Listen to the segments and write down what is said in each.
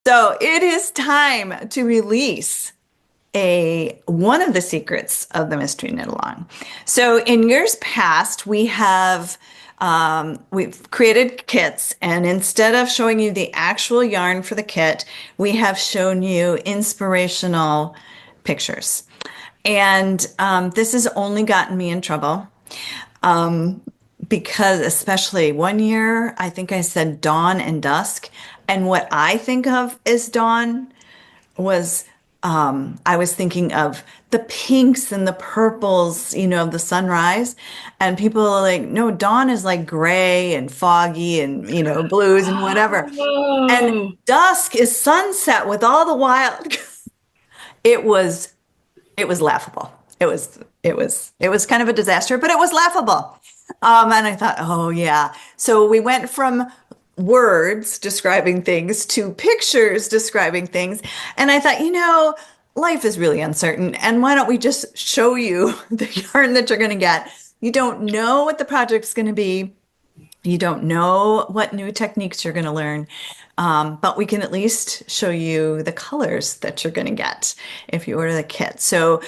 So it is time to release a one of the secrets of the Mystery Knitalong. So in years past, we've created kits, and instead of showing you the actual yarn for the kit, we have shown you inspirational pictures. And this has only gotten me in trouble. Because especially one year, I think I said dawn and dusk. And what I think of as dawn was I was thinking of the pinks and the purples, of the sunrise. And people are like, no, dawn is like gray and foggy and, blues and whatever. And Oh, dusk is sunset with all the wild. It was it was laughable. It was kind of a disaster, but it was laughable. And I thought, oh yeah. So we went from words describing things to pictures describing things. And I thought, life is really uncertain. And why don't we just show you the yarn that you're going to get? You don't know what the project's going to be. You don't know what new techniques you're going to learn, but we can at least show you the colors that you're going to get if you order the kit. So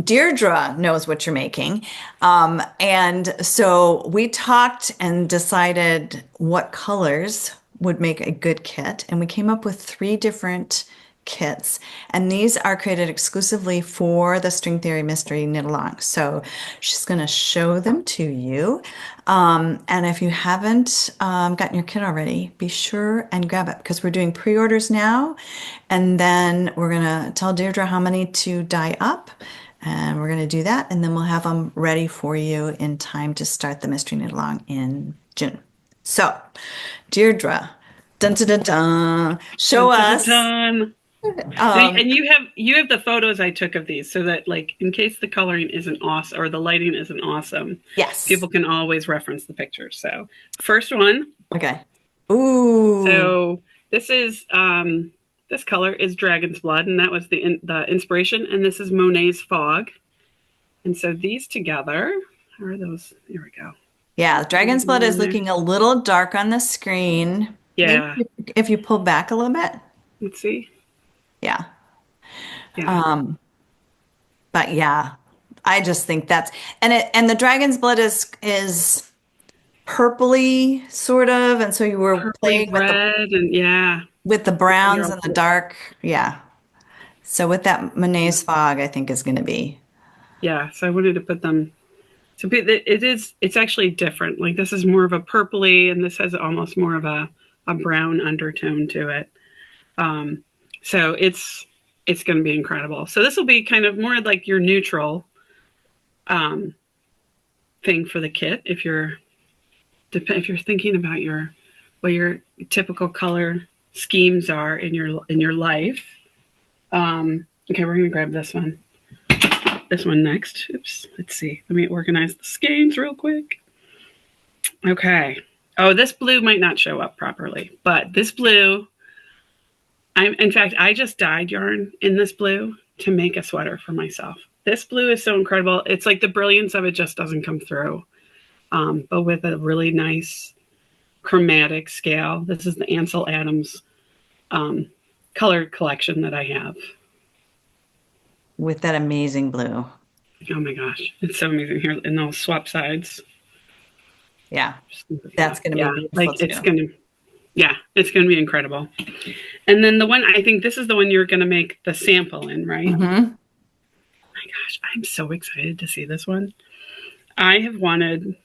Deirdre knows what you're making. And so we talked and decided what colors would make a good kit. And we came up with three different kits. And these are created exclusively for the String Theory Mystery Knit-Along. So she's going to show them to you. And if you haven't gotten your kit already, be sure and grab it because we're doing pre-orders now. And then we're going to tell Deirdre how many to dye up. And we're going to do that. And then we'll have them ready for you in time to start the Mystery Knit-Along in June. So, Deirdre, dun dun dun dun, show dun, dun, dun, us. dun. Um, And you have the photos I took of these so that like in case the coloring isn't awesome or the lighting isn't awesome, yes. people can always reference the pictures. So first one. Okay. Ooh. So this is this color is Dragon's Blood, and that was the inspiration. And this is Monet's Fog. And so these together are those. Here we go. Yeah, Dragon's Blood is looking a little dark on the screen. Maybe Yeah. if you pull back a little bit. Let's see. Yeah. Yeah. But yeah, I just think that's and the Dragon's Blood is purpley sort of, and so you were Purpley playing with the red and yeah. browns and the dark. Yeah. So with that Monet's Fog, I think is going to be. Yeah. So I wanted to put them. So it's actually different. Like this is more of a purpley, and this has almost more of a brown undertone to it. So it's going to be incredible. So this will be kind of more like your neutral thing for the kit if you're thinking about what your typical color schemes are in your life. Okay, we're gonna grab this one. This one next. Oops. Let's see. Let me organize the skeins real quick. Okay. Oh, this blue might not show up properly, but this blue. In fact, I just dyed yarn in this blue to make a sweater for myself. This blue is so incredible. It's like the brilliance of it just doesn't come through. But with a really nice chromatic scale. This is the Ansel Adams color collection that I have. With that amazing blue. Oh my gosh, it's so amazing here, and they'll swap sides. Yeah, that's going to be beautiful like too. it's gonna be incredible. And then the one I think this is the one you're gonna make the sample in, right? Mm-hmm. Oh my gosh, I'm so excited to see this one. I have wanted.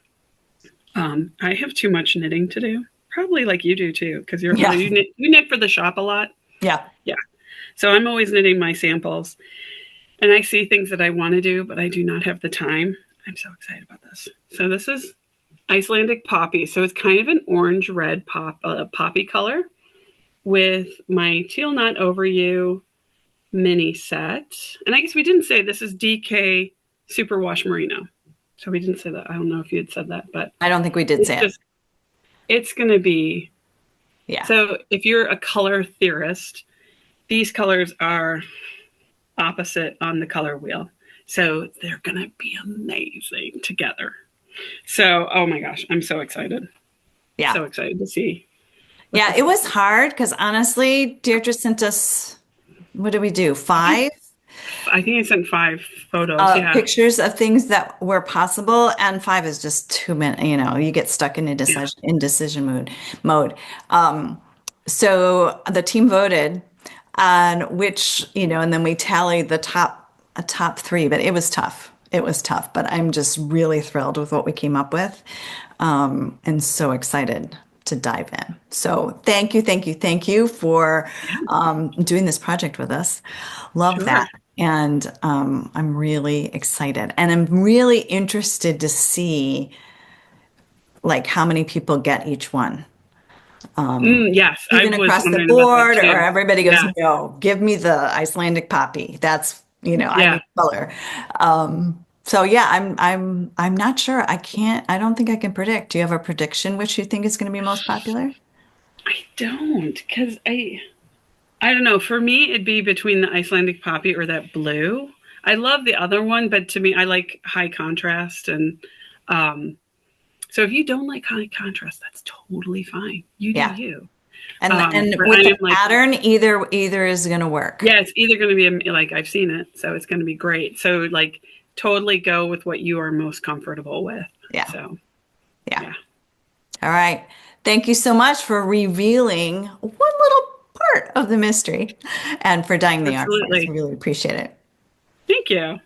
I have too much knitting to do, probably like you do too, because you knit for the shop a lot. Yeah. Yeah. So I'm always knitting my samples, and I see things that I want to do, but I do not have the time. I'm so excited about this. So this is Icelandic poppy. So it's kind of an orange-red poppy color with my Teal Knot Over You mini set. And I guess we didn't say this is DK Superwash Merino. So we didn't say that. I don't know if you had said that, but I don't think we did say it. It's going to be. Yeah. So if you're a color theorist, these colors are opposite on the color wheel. So they're going to be amazing together. So, oh my gosh, I'm so excited. Yeah. So excited to see Yeah, it was hard because honestly, Deirdre sent us, what did we do? I think Five I think I sent 5 photos. Yeah. pictures of things that were possible, and five is just too many. You get stuck in Yeah. indecision mode. Um, so the team voted on which, and then we tallied the top three, but it was tough. It was tough, but I'm just really thrilled with what we came up with, and so excited to dive in. So thank you, thank you, thank you for Yeah. doing this project with us. Love Sure. that. And I'm really excited. And I'm really interested to see like how many people get each one. Yes, I Even was across the wondering about that board, or too. everybody goes, Yeah. no, give me the Icelandic poppy. That's, I Yeah. need color. So yeah, I'm not sure. I don't think I can predict. Do you have a prediction which you think is going to be most popular? I don't, because I don't know. For me, it'd be between the Icelandic poppy or that blue. I love the other one, but to me, I like high contrast. And um, so if you don't like high contrast, that's totally fine. You do Yeah. you. And But I with the am like, pattern, either is going to work. yeah, it's either going to be like I've seen it, so it's going to be great. So like, totally go with what you are most comfortable with. Yeah. So Yeah. yeah, All right. Thank you so much for revealing one little part of the mystery and for dyeing the yarn for us. absolutely. Really appreciate it. Thank you.